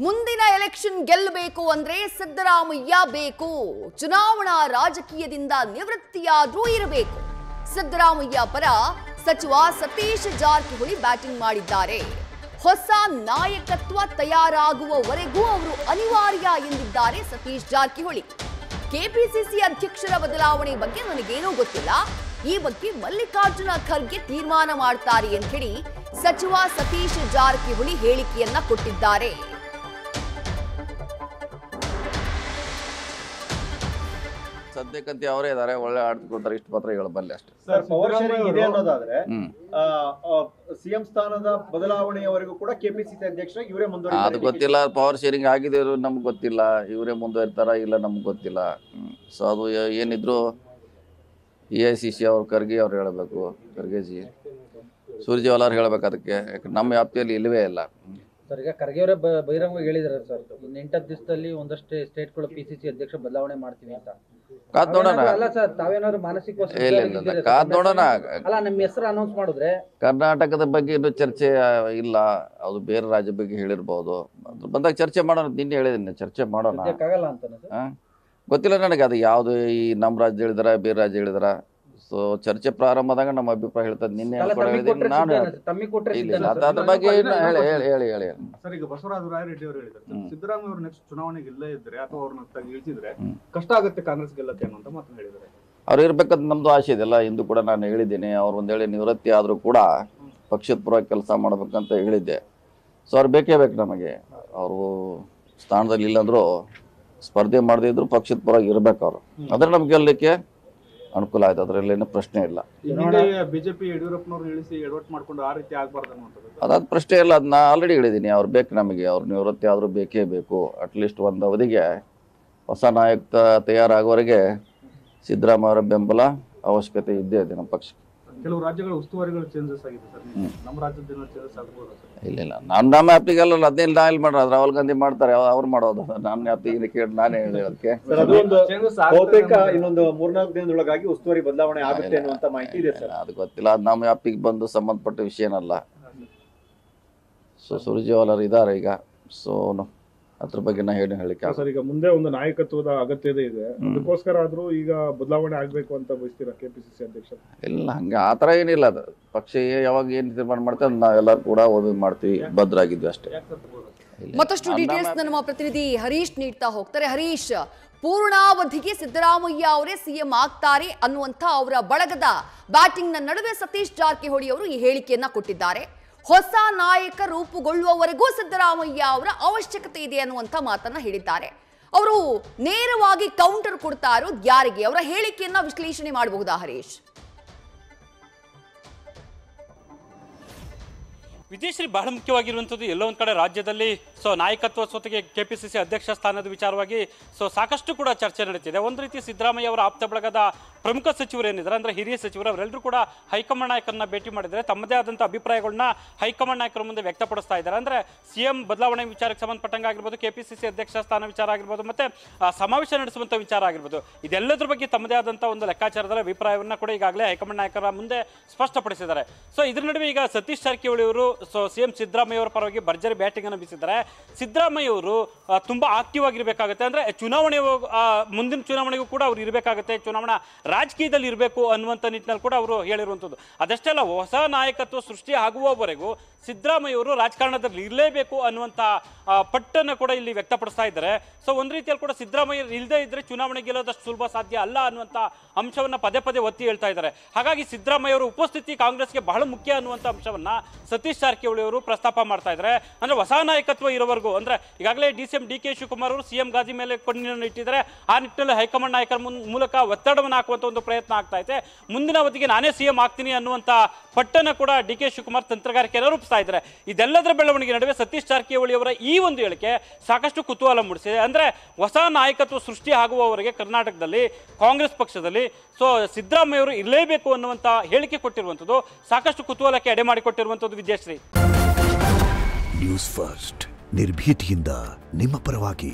ಮುಂದಿನ ಎಲೆಕ್ಷನ್ ಗೆಲ್ಲಬೇಕು ಅಂದ್ರೆ ಸಿದ್ದರಾಮಯ್ಯ ಬೇಕು. ಚುನಾವಣಾ ರಾಜಕೀಯದಿಂದ ನಿವೃತ್ತಿಯಾದ್ರೂ ಇರಬೇಕು. ಸಿದ್ದರಾಮಯ್ಯ ಪರ ಸಚಿವ ಸತೀಶ್ ಜಾರಕಿಹೊಳಿ ಬ್ಯಾಟಿಂಗ್ ಮಾಡಿದ್ದಾರೆ. ಹೊಸ ನಾಯಕತ್ವ ತಯಾರಾಗುವವರೆಗೂ ಅವರು ಅನಿವಾರ್ಯ ಎಂದಿದ್ದಾರೆ ಸತೀಶ್ ಜಾರಕಿಹೊಳಿ. ಕೆಪಿಸಿಸಿ ಅಧ್ಯಕ್ಷರ ಬದಲಾವಣೆ ಬಗ್ಗೆ ನನಗೇನೂ ಗೊತ್ತಿಲ್ಲ. ಈ ಬಗ್ಗೆ ಮಲ್ಲಿಕಾರ್ಜುನ ಖರ್ಗೆ ತೀರ್ಮಾನ ಮಾಡ್ತಾರೆ ಅಂತ ಹೇಳಿ ಸಚಿವ ಸತೀಶ್ ಜಾರಕಿಹೊಳಿ ಹೇಳಿಕೆಯನ್ನ ಕೊಟ್ಟಿದ್ದಾರೆ. ಸದ್ಯಕ್ಕಂತೆ ಅವರೇ ಇದಾರೆ, ಒಳ್ಳೆ ಆಡ್ತಿಕೊಳ್ತಾರೆ. ಇಷ್ಟು ಮಾತ್ರ ಹೇಳಬಲ್ಲೆ ಅಷ್ಟೇ. ಸರ್, ಪವರ್ ಶೇರಿಂಗ್ ಇದೆ ಅನ್ನೋದಾದ್ರೆ ಸಿಎಂ ಸ್ಥಾನದ ಬದಲಾವಣೆಯವರೆಗೂ ಕೂಡ ಕೆಪಿಸಿಸಿ ಅಧ್ಯಕ್ಷ ಇವರೇ ಮುಂದುವರಿತಾರೆ. ಅದು ಗೊತ್ತಿಲ್ಲ. ಪವರ್ ಶೇರಿಂಗ್ ಆಗಿದೆ ನಮ್ಗೆ ಗೊತ್ತಿಲ್ಲ. ಇವರೇ ಮುಂದುವರಿತಾರ ಇಲ್ಲ ನಮ್ಗೆ ಗೊತ್ತಿಲ್ಲ. ಸೊ ಅದು ಏನಿದ್ರು AICC ಅವ್ರು ಖರ್ಗೆ ಅವ್ರು ಹೇಳಬೇಕು. ಖರ್ಗೆಜಿ ಸುರ್ಜೇವಾಲ ಅವ್ರು ಹೇಳ್ಬೇಕು. ಅದಕ್ಕೆ ನಮ್ಮ ವ್ಯಾಪ್ತಿಯಲ್ಲಿ ಇಲ್ಲವೇ ಇಲ್ಲ. ಸರ್, ಈಗ ಖರ್ಗೆ ಅವರೇ ಬಹಿರಂಗವಾಗಿ ಹೇಳಿದ್ದಾರೆ ಸರ್, ಇನ್ನು 8 ದಿವಸದಲ್ಲಿ ಒಂದಷ್ಟು ಸ್ಟೇಟ್ಗಳು PCC ಅಧ್ಯಕ್ಷ ಬದಲಾವಣೆ ಮಾಡ್ತೀವಿ ಅಂತ. ಕಾದ್ ನೋಡೋಣ. ಅಲ್ಲ ಸರ್, ತಾವೇನಾದ್ರು ಮಾನಸಿಕ ಕಾದ್ ನೋಡೋಣ. ಅಲ್ಲ, ನಮ್ಮ ಹೆಸರು ಅನೌನ್ಸ್ ಮಾಡಿದ್ರೆ ಕರ್ನಾಟಕದ ಬಗ್ಗೆ ಇನ್ನೂ ಚರ್ಚೆ ಇಲ್ಲ. ಅದು ಬೇರೆ ರಾಜ್ಯ ಬಗ್ಗೆ ಹೇಳಿರ್ಬೋದು. ಅದ್ರ ಬಂದಾಗ ಚರ್ಚೆ ಮಾಡೋಣ. ನಿನ್ನೆ ಹೇಳಿದ್ದೀನಿ, ಚರ್ಚೆ ಮಾಡೋಣ. ಆಗಲ್ಲ ಅಂತ ಗೊತ್ತಿಲ್ಲ ನನಗೆ. ಅದು ಯಾವುದು ಈ ನಮ್ಮ ರಾಜ್ಯ ಹೇಳಿದಾರ ಬೇರೆ ರಾಜ್ಯ ಹೇಳಿದಾರ. ಸೊ ಚರ್ಚೆ ಪ್ರಾರಂಭದಾಗ ನಮ್ಮ ಅಭಿಪ್ರಾಯ ಹೇಳ್ತದೆ. ನಿನ್ನೆ ನಾನು ಅದ್ರ ಬಗ್ಗೆ ಹೇಳಿ. ಸರ್, ಈಗ ಬಸವರಾಜ ರಾಯರೆಡ್ಡಿ ಅವರು ಹೇಳಿದ್ದಾರೆ ಸಿದ್ದರಾಮಯ್ಯ ಅವರು ನೆಕ್ಸ್ಟ್ ಚುನಾವಣೆಗೆ ಇಲ್ಲೇ ಇದ್ರೆ ಅಥವಾ ಅವ್ರನ್ನ ಇಳಿಸಿದ್ರೆ ಕಷ್ಟ ಆಗುತ್ತೆ ಕಾಂಗ್ರೆಸ್ ಗೆಲ್ಲಕ್ಕೆ ಅನ್ನೋ ಮಾತನ್ನ ಹೇಳಿದ್ದಾರೆ. ಅವ್ರು ಇರ್ಬೇಕಂತ ನಮ್ದು ಆಸೆ ಇದೆಲ್ಲ. ಇಂದು ಕೂಡ ನಾನು ಹೇಳಿದ್ದೀನಿ. ಅವ್ರು ಒಂದ್ ವೇಳೆ ನಿವೃತ್ತಿ ಆದ್ರೂ ಕೂಡ ಪಕ್ಷದ ಪರವಾಗಿ ಕೆಲಸ ಮಾಡ್ಬೇಕಂತ ಹೇಳಿದ್ದೆ. ಸೊ ಅವ್ರು ಬೇಕೇ ಬೇಕು ನಮಗೆ. ಅವರು ಸ್ಥಾನದಲ್ಲಿ ಇಲ್ಲಂದ್ರು ಸ್ಪರ್ಧೆ ಮಾಡದೇ ಇದ್ರು ಪಕ್ಷದ ಪರವಾಗಿ ಇರ್ಬೇಕು ಅವರು. ಅದ್ರ ನಮ್ಗೆ ಗೆಲ್ಲಲಿಕ್ಕೆ ಅನುಕೂಲ ಆಯ್ತು. ಅದ್ರಲ್ಲಿ ಏನು ಪ್ರಶ್ನೆ ಇಲ್ಲ. ಬಿಜೆಪಿ ಯಡಿಯೂರಪ್ಪನವ್ರು ಇಳಿಸಿ ಎಡವಟ್ ಮಾಡ್ಕೊಂಡು ಆ ರೀತಿ ಆಗ್ಬಾರ್ದು ಅನ್ನೋದು ಅದಾದ ಪ್ರಶ್ನೆ ಇಲ್ಲ. ಅದನ್ನ ಆಲ್ರೆಡಿ ಹೇಳಿದ್ದೀನಿ. ಅವ್ರು ಬೇಕು ನಮಗೆ. ಅವ್ರು ನಿವೃತ್ತಿ ಆದ್ರೂ ಬೇಕೇ ಬೇಕು. ಅಟ್ಲೀಸ್ಟ್ ಒಂದು ಅವಧಿಗೆ ಹೊಸ ನಾಯಕ ತಯಾರಾಗುವವರೆಗೆ ಸಿದ್ದರಾಮಯ್ಯ ಅವರ ಬೆಂಬಲ ಅವಶ್ಯಕತೆ ಇದ್ದೇ ಇದೆ ನಮ್ಮ ಪಕ್ಷಕ್ಕೆ. ಕೆಲವು ರಾಜ್ಯಗಳ ಉಸ್ತುವಾರಿಗಳು ಚೇಂಜಸ್ ಆಗಿದೆ ಸರ್. ನಮ್ಮ ರಾಜ್ಯದ ಚೇಂಜಸ್ ಆಗ್ಬೋದು ಸರ್? ಇಲ್ಲ ನಮ್ಮ ಆ್ಯಪ್ಟಿಗೆಲ್ಲ ಅದೇನು ನಾಯಿಲ್ ಮಾಡ್ರ ರಾಹುಲ್ ಗಾಂಧಿ ಮಾಡ್ತಾರೆ, ಅವ್ರು ಮಾಡೋದು. ನನ್ನ ಆ್ಯಪ್ಟಿಗೆ ಕೇಳಿ ನಾನೇ ಹೇಳೋದಕ್ಕೆ ಬಹುತೇಕ ಇನ್ನೊಂದು 3-4 ದಿನದೊಳಗಾಗಿ ಉಸ್ತುವಾರಿ ಬದಲಾವಣೆ ಆಗುತ್ತೆ ಅನ್ನುವಂತ ಮಾಹಿತಿ ಇದೆ ಸರ್. ಅದು ಗೊತ್ತಿಲ್ಲ. ಅದು ನಮ್ಮ ಆ್ಯಪ್ಟಿಗೆ ಬಂದು ಸಂಬಂಧಪಟ್ಟ ವಿಷಯನಲ್ಲ. ಸೊ ಸುರ್ಜೇವಾಲ ಇದ್ದಾರೆ ಈಗ. ಸೊ ಅದ್ರ ಬಗ್ಗೆ ನಾ ಹೇಳಿಕೆ ಸರ್, ಈಗ ಮುಂದೆ ಒಂದು ನಾಯಕತ್ವದ ಅಗತ್ಯತೆ ಇದೆ. ಅದಕ್ಕೋಸ್ಕರ ಆದ್ರೂ ಈಗ ಬದಲಾವಣೆ ಆಗ್ಬೇಕು ಅಂತ ಬಯಸ್ತೀರಾ ಕೆಪಿಸಿಸಿ ಅಧ್ಯಕ್ಷ? ಇಲ್ಲ, ಹಂಗೆ ಆ ಥರ ಏನಿಲ್ಲ. ಅದು ಪಕ್ಷ ಯಾವಾಗ ಏನು ತೀರ್ಮಾನ ಮಾಡ್ತೇವೆ ನಾವೆಲ್ಲರೂ ಕೂಡ ಓದಿ ಮಾಡ್ತೀವಿ. ಭದ್ರಾಗಿದ್ವಿ ಅಷ್ಟೇ. ಮತ್ತಷ್ಟು ಡೀಟೇಲ್ಸ್ ನಮ್ಮ ಪ್ರತಿನಿಧಿ ಹರೀಶ್ ನೀಡ್ತಾ ಹೋಗ್ತಾರೆ. ಹರೀಶ್, ಪೂರ್ಣಾವಧಿಗೆ ಸಿದ್ದರಾಮಯ್ಯ ಅವರೇ ಸಿಎಂ ಆಗ್ತಾರೆ ಅನ್ನುವಂಥ ಅವರ ಬಳಗದ ಬ್ಯಾಟಿಂಗ್ ನ ನಡುವೆ ಸತೀಶ್ ಜಾರಕಿಹೊಳಿ ಅವರು ಈ ಹೇಳಿಕೆಯನ್ನ ಕೊಟ್ಟಿದ್ದಾರೆ. ಹೊಸ ನಾಯಕ ರೂಪುಗೊಳ್ಳುವವರೆಗೂ ಸಿದ್ದರಾಮಯ್ಯ ಅವರ ಅವಶ್ಯಕತೆ ಇದೆ ಅನ್ನುವಂಥ ಮಾತನ್ನ ಹೇಳಿದ್ದಾರೆ. ಅವರು ನೇರವಾಗಿ ಕೌಂಟರ್ ಕೊಡ್ತಾ ಇರೋದು ಯಾರಿಗೆ? ಅವರ ಹೇಳಿಕೆಯನ್ನ ವಿಶ್ಲೇಷಣೆ ಮಾಡಬಹುದಾ ಹರೀಶ್? ವಿಜಯಶ್ರೀ, ಬಹಳ ಮುಖ್ಯವಾಗಿರುವಂಥದ್ದು ಎಲ್ಲೋ ಒಂದು ಕಡೆ ರಾಜ್ಯದಲ್ಲಿ ನಾಯಕತ್ವ ಸೊತ್ತಿಗೆ ಕೆಪಿಸಿಸಿ ಅಧ್ಯಕ್ಷ ಸ್ಥಾನದ ವಿಚಾರವಾಗಿ ಸಾಕಷ್ಟು ಕೂಡ ಚರ್ಚೆ ನಡೀತಿದೆ. ಒಂದು ರೀತಿ ಸಿದ್ದರಾಮಯ್ಯ ಅವರ ಆಪ್ತ ಬಳಗದ ಪ್ರಮುಖ ಸಚಿವರು ಏನಿದ್ದಾರೆ, ಅಂದರೆ ಹಿರಿಯ ಸಚಿವರು, ಅವರೆಲ್ಲರೂ ಕೂಡ ಹೈಕಮಾಂಡ್ ನಾಯಕರನ್ನ ಭೇಟಿ ಮಾಡಿದರೆ ತಮ್ಮದೇ ಆದಂಥ ಅಭಿಪ್ರಾಯಗಳನ್ನ ಹೈಕಮಾಂಡ್ ನಾಯಕರ ಮುಂದೆ ವ್ಯಕ್ತಪಡಿಸ್ತಾ ಇದ್ದಾರೆ. ಅಂದರೆ CM ಬದಲಾವಣೆ ವಿಚಾರಕ್ಕೆ ಸಂಬಂಧಪಟ್ಟಂಗೆ ಆಗಿರ್ಬೋದು, ಕೆಪಿಸಿಸಿ ಅಧ್ಯಕ್ಷ ಸ್ಥಾನ ವಿಚಾರ ಆಗಿರ್ಬೋದು, ಮತ್ತು ಸಮಾವೇಶ ನಡೆಸುವಂಥ ವಿಚಾರ ಆಗಿರ್ಬೋದು, ಇದೆಲ್ಲದ್ರ ಬಗ್ಗೆ ತಮ್ಮದೇ ಆದಂಥ ಒಂದು ಲೆಕ್ಕಾಚಾರದಲ್ಲಿ ಅಭಿಪ್ರಾಯವನ್ನು ಕೂಡ ಈಗಾಗಲೇ ಹೈಕಮಾಂಡ್ ನಾಯಕರ ಮುಂದೆ ಸ್ಪಷ್ಟಪಡಿಸಿದ್ದಾರೆ. ಇದ್ರ ನಡುವೆ ಈಗ ಸತೀಶ್ ಜಾರಕಿಹೊಳಿ ಅವರು CM ಸಿದ್ದರಾಮಯ್ಯ ಅವರ ಪರವಾಗಿ ಭರ್ಜರಿ ಬ್ಯಾಟಿಂಗ್ ಅನ್ನು ಬೀಸಿದ್ದಾರೆ. ಸಿದ್ದರಾಮಯ್ಯ ಅವರು ತುಂಬಾ ಆಕ್ಟಿವ್ ಆಗಿರಬೇಕಾಗುತ್ತೆ. ಅಂದ್ರೆ ಚುನಾವಣೆ ಮುಂದಿನ ಚುನಾವಣೆಗೂ ಕೂಡ ಅವ್ರು ಇರಬೇಕಾಗುತ್ತೆ, ಚುನಾವಣಾ ರಾಜಕೀಯದಲ್ಲಿ ಇರಬೇಕು ಅನ್ನುವಂಥ ನಿಟ್ಟಿನಲ್ಲಿ ಕೂಡ ಅವರು ಹೇಳಿರುವಂಥದ್ದು. ಅದಷ್ಟೇ ಅಲ್ಲ, ಹೊಸ ನಾಯಕತ್ವ ಸೃಷ್ಟಿ ಆಗುವವರೆಗೂ ಸಿದ್ದರಾಮಯ್ಯ ಅವರು ರಾಜಕಾರಣದಲ್ಲಿ ಇರಲೇಬೇಕು ಅನ್ನುವಂಥ ಪಟ್ಟನ್ನು ಕೂಡ ಇಲ್ಲಿ ವ್ಯಕ್ತಪಡಿಸ್ತಾ ಇದ್ದಾರೆ. ಒಂದು ರೀತಿಯಲ್ಲಿ ಕೂಡ ಸಿದ್ದರಾಮಯ್ಯ ಇಲ್ಲದೇ ಇದ್ರೆ ಚುನಾವಣೆ ಗೆಲ್ಲೋದಷ್ಟು ಸುಲಭ ಸಾಧ್ಯ ಅಲ್ಲ ಅನ್ನುವಂಥ ಅಂಶವನ್ನ ಪದೇ ಪದೇ ಒತ್ತಿ ಹೇಳ್ತಾ ಇದ್ದಾರೆ. ಹಾಗಾಗಿ ಸಿದ್ದರಾಮಯ್ಯ ಅವರ ಉಪಸ್ಥಿತಿ ಕಾಂಗ್ರೆಸ್ಗೆ ಬಹಳ ಮುಖ್ಯ ಅನ್ನುವಂಥ ಅಂಶವನ್ನ ಸತೀಶ್ ಜಾರಕಿಹೊಳಿ ಅವರು ಪ್ರಸ್ತಾಪ ಮಾಡ್ತಾ ಇದ್ದಾರೆ. ಅಂದ್ರೆ ಹೊಸ ನಾಯಕತ್ವ ಇರೋವರೆಗೂ, ಅಂದ್ರೆ ಈಗಾಗಲೇ DCM DK ಶಿವಕುಮಾರ್ ಅವರು CM ಗಾದಿ ಮೇಲೆ ಕಣ್ಣಿನ ಇಟ್ಟಿದ್ದಾರೆ. ಆ ನಿಟ್ಟಿನಲ್ಲಿ ಹೈಕಮಾಂಡ್ ನಾಯಕರ ಮೂಲಕ ಒತ್ತಡವನ್ನು ಹಾಕುವಂತ ಒಂದು ಪ್ರಯತ್ನ ಆಗ್ತಾ ಇದೆ. ಮುಂದಿನ ಅವಧಿಗೆ ನಾನೇ CM ಆಗ್ತೀನಿ ಅನ್ನುವಂಥ ಪಟ್ಟನ್ನು ಕೂಡ DK ಶಿವಕುಮಾರ್ ತಂತ್ರಗಾರಿಕೆಯನ್ನು ರೂಪಿಸ್ತಾ ಇದ್ದಾರೆ. ಇದೆಲ್ಲದರ ಬೆಳವಣಿಗೆ ನಡುವೆ ಸತೀಶ್ ಜಾರಕಿಹೊಳಿ ಅವರ ಈ ಒಂದು ಹೇಳಿಕೆ ಸಾಕಷ್ಟು ಕುತೂಹಲ ಮೂಡಿಸಿದೆ. ಅಂದ್ರೆ ಹೊಸ ನಾಯಕತ್ವ ಸೃಷ್ಟಿ ಆಗುವವರೆಗೆ ಕರ್ನಾಟಕದಲ್ಲಿ ಕಾಂಗ್ರೆಸ್ ಪಕ್ಷದಲ್ಲಿ ಸಿದ್ದರಾಮಯ್ಯ ಅವರು ಇರಲೇಬೇಕು ಅನ್ನುವಂಥ ಹೇಳಿಕೆ ಕೊಟ್ಟಿರುವಂಥದ್ದು ಸಾಕಷ್ಟು ಕುತೂಹಲಕ್ಕೆ ಎಡೆ ಮಾಡಿಕೊಟ್ಟಿರುವಂಥದ್ದು. ವಿಜಯಶ್ರೀ, ನ್ಯೂಸ್ ಫಸ್ಟ್ ನಿರ್ಭೀತಿಯಿಂದ ನಿಮ್ಮ ಪರವಾಗಿ.